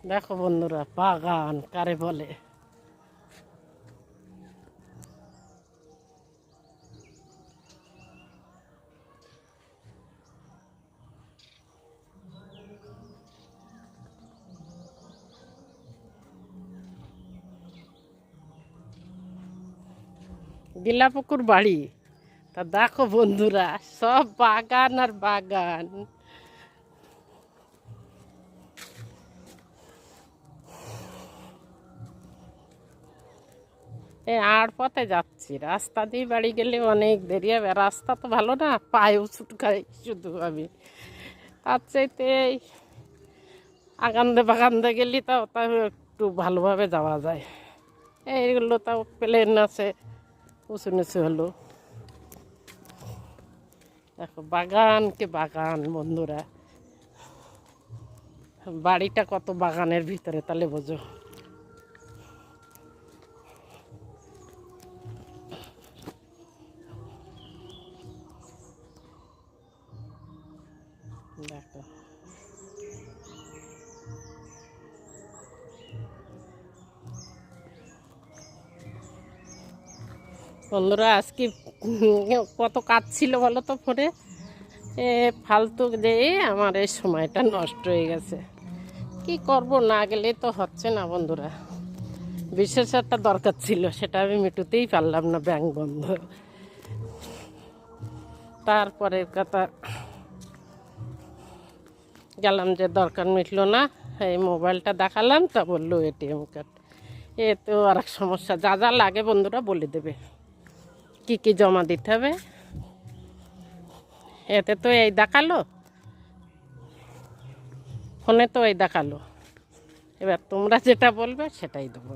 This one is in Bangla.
দেখো বন্ধুরা, বাগান কারে বলে। গিলাপুকুর বাড়ি, তা দেখো বন্ধুরা, সব বাগান আর বাগান। এই আর পথে যাচ্ছি, রাস্তা দিয়ে বাড়ি গেলে অনেক দেরি হবে। রাস্তা তো ভালো না, পায়েও ছুটকাই শুধু আমি। তার চাইতে আগান্দে বাগান্দে গেলি তাও তাও একটু ভালোভাবে যাওয়া যায়। এইগুলো তাও প্লেন আছে, উঁচু নিচু হলো। দেখো বাগানকে বাগান বন্ধুরা, বাড়িটা কত বাগানের ভিতরে, তাহলে বোঝো। দেখো বন্ধুরা, আজকে কত কাজ ছিল বলো তো ফোনে। ফালতু দিয়ে আমার এই সময়টা নষ্ট হয়ে গেছে। কি করব, না গেলে তো হচ্ছে না বন্ধুরা। বিশেষ একটা দরকার ছিল, সেটা আমি মেটাতেই পারলাম না, ব্যাংক বন্ধ। তারপরের কথা গেলাম, যে দরকার মিটলো না, এই মোবাইলটা দেখালাম, তা বললো এটিএম কার্ড। এ তো আর এক সমস্যা। যা যা লাগে বন্ধুরা বলে দেবে, কি কি জমা দিতে হবে। এতে তো এই দেখালো, ফোনে তো এই দেখালো। এবার তোমরা যেটা বলবে সেটাই দেবো।